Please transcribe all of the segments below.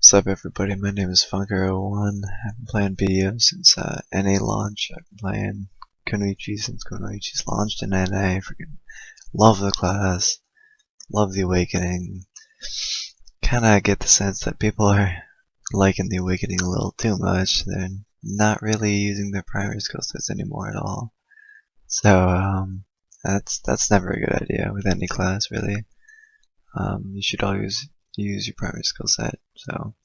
What's up everybody, my name is Funker01. I've been playing video since NA launch. I've been playing Kunoichi since Kunoichi's launched in NA. Freaking love the class, love the awakening. Kinda get the sense that people are liking the awakening a little too much. They're not really using their primary skill sets anymore at all. So that's never a good idea with any class really. You should always use your primary skill set. So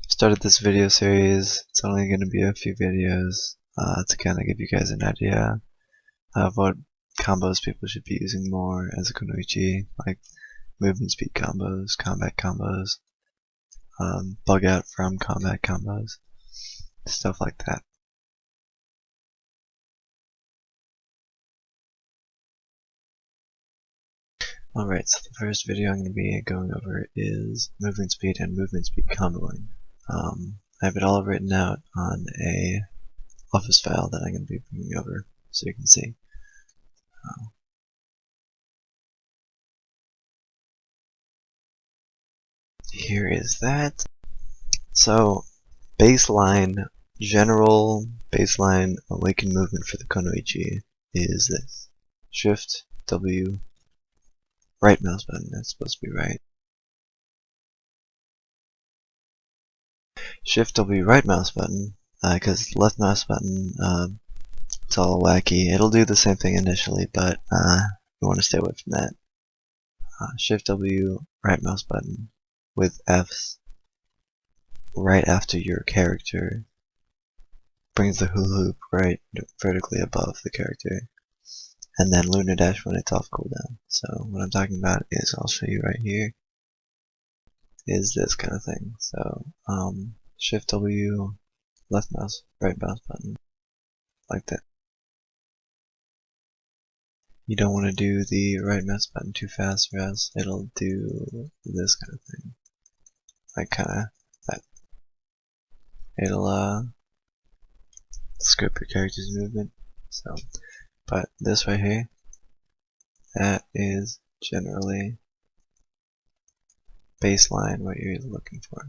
started this video series. It's only going to be a few videos to kind of give you guys an idea of what combos people should be using more as a Kunoichi, like movement speed combos, combat combos, bug out from combat combos, stuff like that. Alright, so the first video I'm going to be going over is movement speed and movement speed comboing. I have it all written out on a office file that I'm going to be bringing over so you can see. Here is that. So, general baseline awakened movement for the Kunoichi is this. Shift, W, right mouse button, that's supposed to be right. Shift, W, right mouse button, because left mouse button, it's all wacky. It'll do the same thing initially, but you want to stay away from that. Shift, W, right mouse button with F's right after your character brings the hula hoop right vertically above the character, and then lunar dash when it's off cooldown. So what I'm talking about is, I'll show you right here, is this kind of thing. So Shift W, left mouse, right mouse button, like that. You don't want to do the right mouse button too fast, or else it'll do this kind of thing, like kind of that. It'll script your character's movement. So, but this right here, that is generally baseline what you're looking for.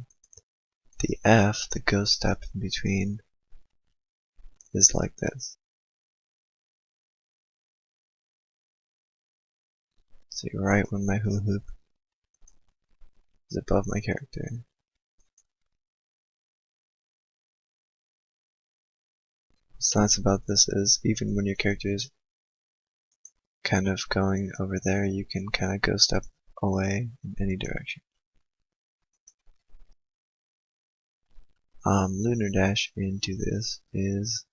The F, the ghost step in between, is like this. So you're right when my hula hoop is above my character. What's nice about this is, even when your character is kind of going over there, you can kind of ghost step away in any direction. Lunar dash into this is,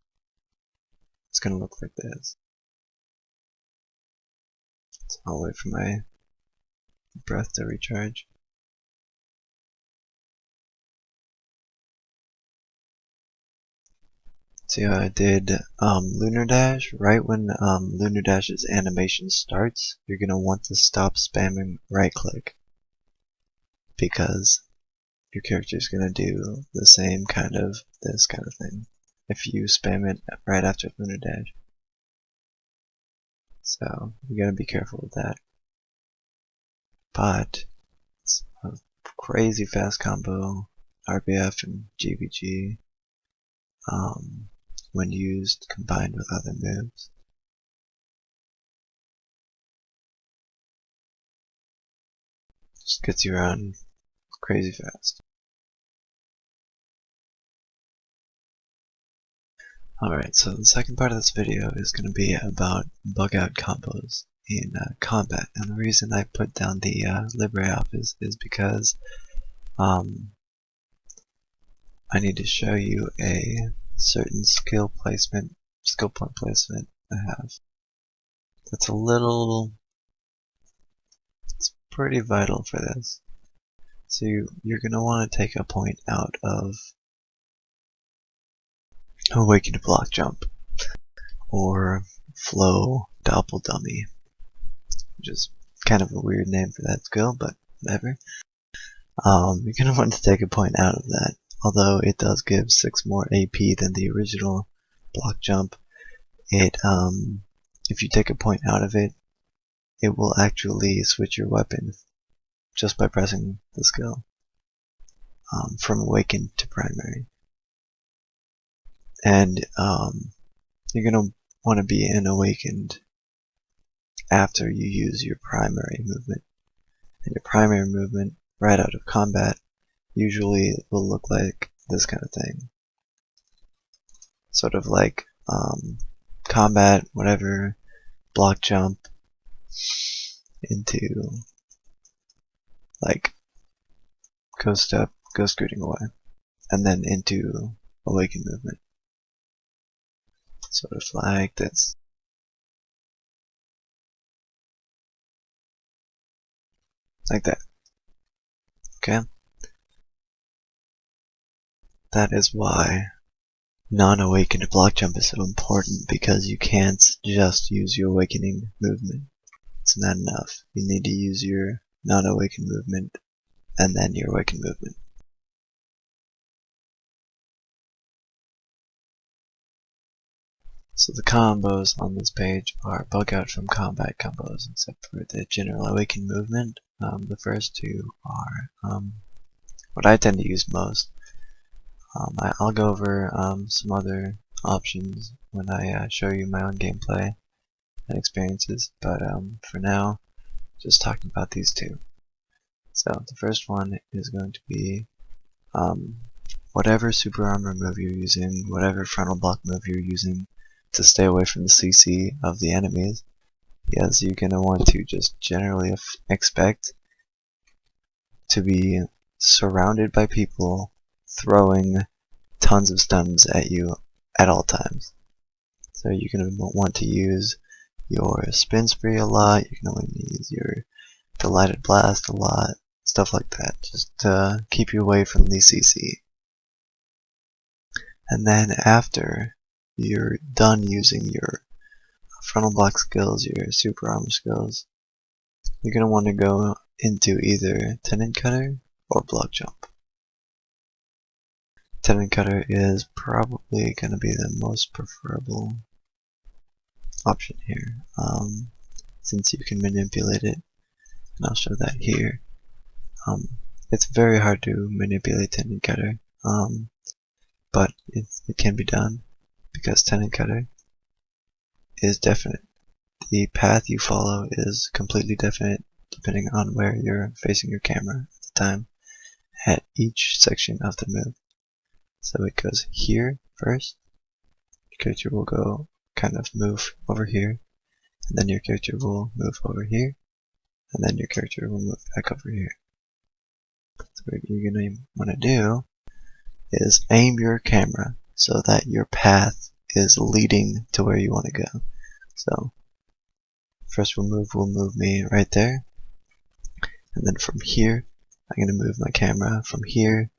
it's gonna look like this. So I'll wait for my breath to recharge. See how I did lunar dash? Right when lunar dash's animation starts, you're gonna want to stop spamming right click, because your character is gonna do the same kind of this kind of thing if you spam it right after lunar dash. So you gotta be careful with that. But it's a crazy fast combo, RBF and GBG, when used combined with other moves. Just gets you around crazy fast. Alright, so the second part of this video is going to be about bug out combos in combat. And the reason I put down the LibreOp is because I need to show you a certain skill point placement I have. That's it's pretty vital for this. So you're going to want to take a point out of Awakened Block Jump, or Flow Doppel Dummy, which is kind of a weird name for that skill, but whatever. You're going to want to take a point out of that, although it does give 6 more AP than the original Block Jump. If you take a point out of it, it will actually switch your weapon just by pressing the skill. from awakened to primary. And you're going to want to be in awakened after you use your primary movement. And your primary movement right out of combat usually will look like this kind of thing. Sort of like combat, whatever, block jump into like ghost step, go scooting away, and then into awakened movement. Sort of like this. Like that. Okay? That is why non-awakened block jump is so important, because you can't just use your awakening movement. It's not enough. You need to use your non-awakened movement and then your awakened movement. So the combos on this page are bug out from combat combos, except for the general awakened movement. The first two are what I tend to use most. I'll go over some other options when I show you my own gameplay and experiences, but for now, just talking about these two. So the first one is going to be whatever super armor move you're using, whatever frontal block move you're using to stay away from the CC of the enemies. Yes, you're going to want to just generally expect to be surrounded by people throwing tons of stuns at you at all times. So you're going to want to use your spin spree a lot, you're going to want to use your delighted blast a lot, stuff like that, just to keep you away from the CC. And then after you're done using your frontal block skills, your super armor skills, you're going to want to go into either tendon cutter or block jump. Tendon cutter is probably going to be the most preferable option here, since you can manipulate it, and I'll show that here. It's very hard to manipulate tendon cutter, but it can be done, because tendon cutter is definite. The path you follow is completely definite depending on where you're facing your camera at the time at each section of the move. So it goes here first, your character will go kind of move over here, and then your character will move over here, and then your character will move back over here. So what you're going to want to do is aim your camera so that your path is leading to where you want to go. So first will move me right there, and then from here I'm going to move my camera from here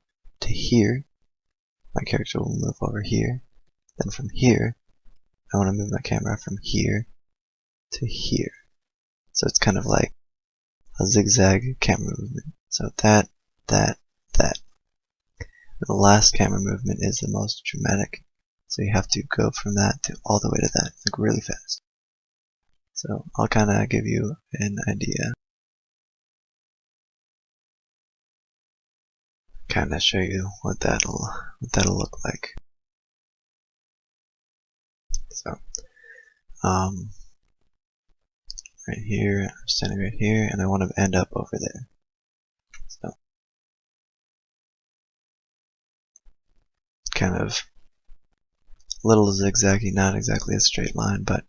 to here. My character will move over here. Then from here I want to move my camera from here to here. So it's kind of like a zigzag camera movement. So that. The last camera movement is the most dramatic, so you have to go from that to all the way to that, like really fast. So I'll kind of give you an idea, kind of show you what that'll look like. So right here, I'm standing right here, and I want to end up over there. So kind of a little zigzaggy, not exactly a straight line, but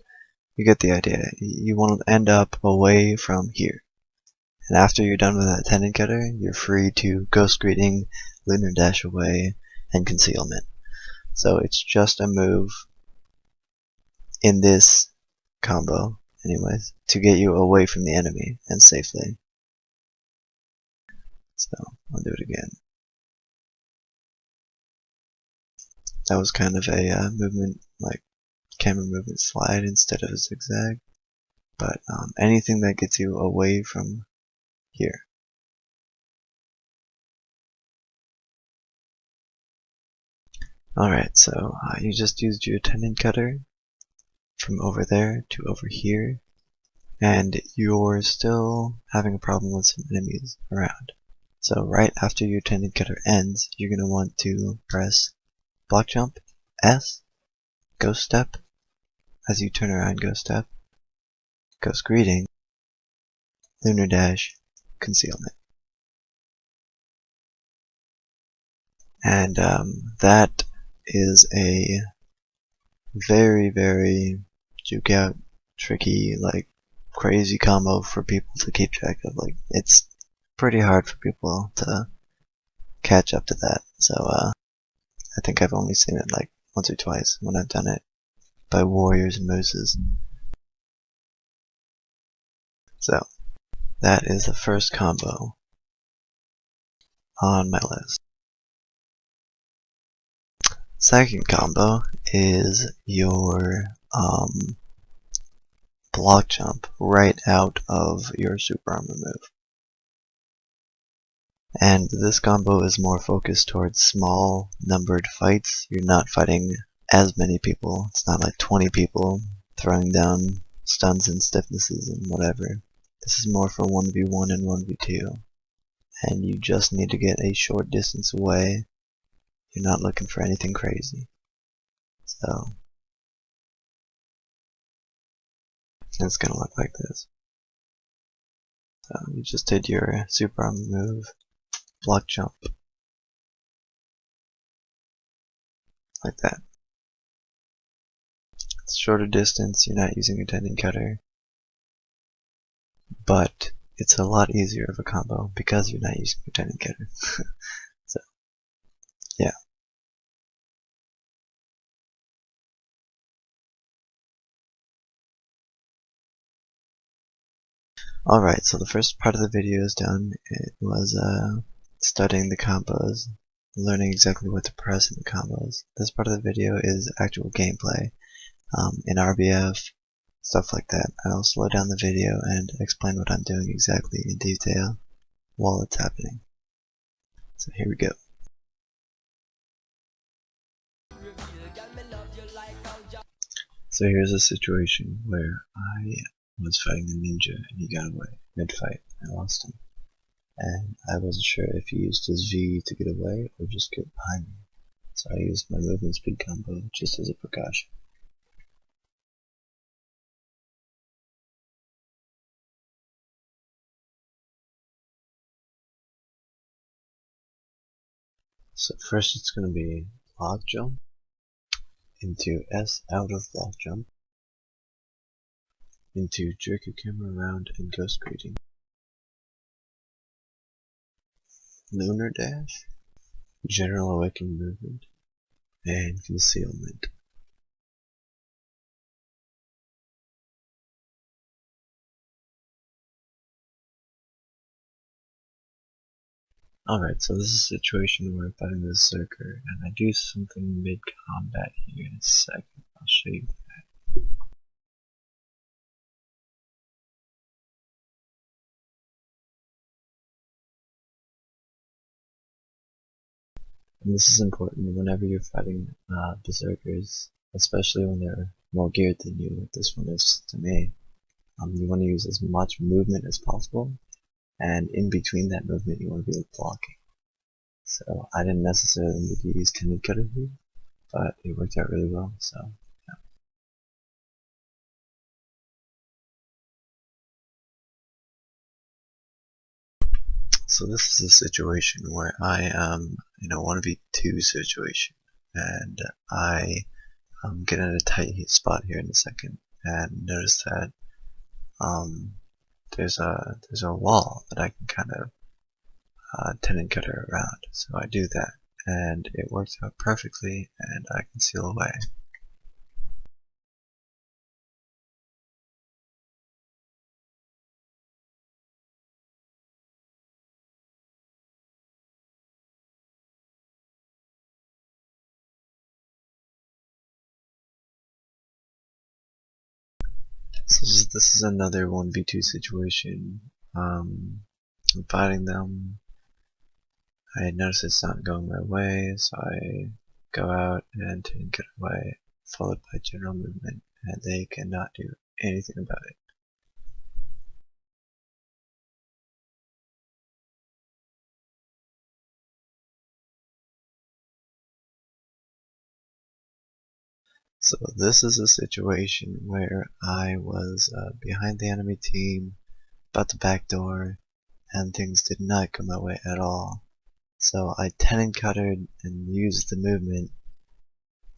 you get the idea. You want to end up away from here. And after you're done with that tendon cutter, you're free to ghost greeting, lunar dash away, and concealment. So it's just a move in this combo, anyways, to get you away from the enemy and safely. So I'll do it again. That was kind of a movement, like camera movement slide instead of a zigzag. But anything that gets you away from here. Alright, so you just used your tendon cutter from over there to over here, and you're still having a problem with some enemies around. So right after your tendon cutter ends, you're going to want to press block jump, S, ghost step, as you turn around ghost step, ghost greeting, lunar dash, concealment. And that is a very juke out, tricky, like crazy combo for people to keep track of. Like it's pretty hard for people to catch up to that. So I think I've only seen it like once or twice when I've done it by warriors and mooses. So that is the first combo on my list. Second combo is your block jump right out of your super armor move. And this combo is more focused towards small numbered fights. You're not fighting as many people. It's not like 20 people throwing down stuns and stiffnesses and whatever. This is more for 1v1 and 1v2. And you just need to get a short distance away. You're not looking for anything crazy. So it's gonna look like this. So you just did your super armor move, block jump, like that. It's shorter distance, you're not using a tendon cutter, but it's a lot easier of a combo because you're not using a tendon cutter. So yeah. Alright, so the first part of the video is done. It was studying the combos, learning exactly what to press in the combos. This part of the video is actual gameplay in RBF, stuff like that. I'll slow down the video and explain what I'm doing exactly in detail while it's happening. So here we go. So here's a situation where I was fighting a ninja and he got away mid-fight. I lost him. And I wasn't sure if he used his V to get away or just get behind me. So I used my movement speed combo just as a precaution. So first it's going to be block jump into S out of block jump into jerk your camera around and ghost greeting. Lunar dash, general awakening movement, and concealment. Alright, so this is a situation where I'm fighting this Zerker, and I do something mid-combat here in a second. I'll show you that. And this is important whenever you're fighting Berserkers, especially when they're more geared than you, like this one is to me. You want to use as much movement as possible, and in between that movement you want to be blocking. So I didn't necessarily need to use Tendon Cutter here, but it worked out really well, so yeah. So this is a situation where I am in a 1v2 situation, and I get in a tight spot here in a second, and notice that there's a wall that I can kind of tendon cutter around. So I do that, and it works out perfectly, and I conceal away. So this is another 1v2 situation. I'm fighting them. I notice it's not going my way, so I go out and get away, followed by general movement, and they cannot do anything about it. So this is a situation where I was behind the enemy team, about to backdoor, and things did not go my way at all. So I tenon cuttered and used the movement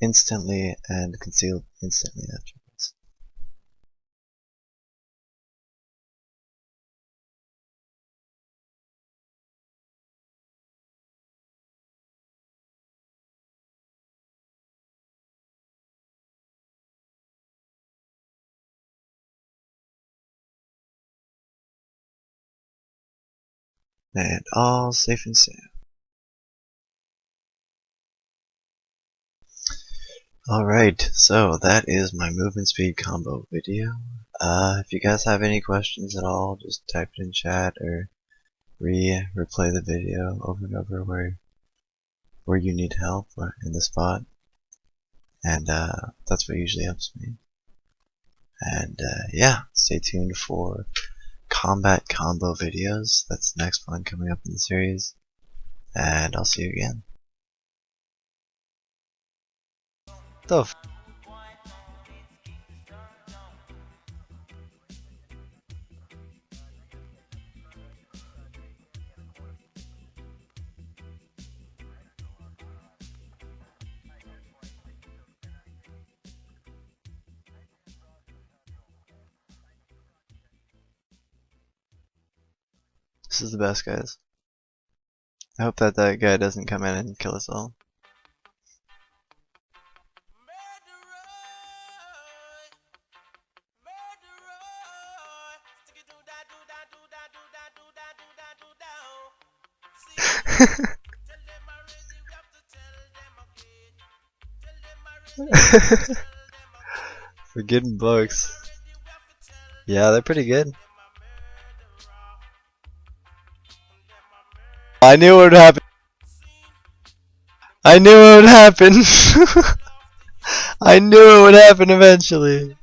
instantly and concealed instantly afterwards. And all safe and sound. Alright, so that is my movement speed combo video. If you guys have any questions at all, just type it in chat or replay the video over and over where you need help or in the spot. And that's what usually helps me. And yeah, stay tuned for combat combo videos. That's the next one coming up in the series. And I'll see you again. The f This is the best, guys. I hope that guy doesn't come in and kill us all. We're getting books. Yeah, they're pretty good. I knew it would happen. I knew it would happen. I knew it would happen eventually.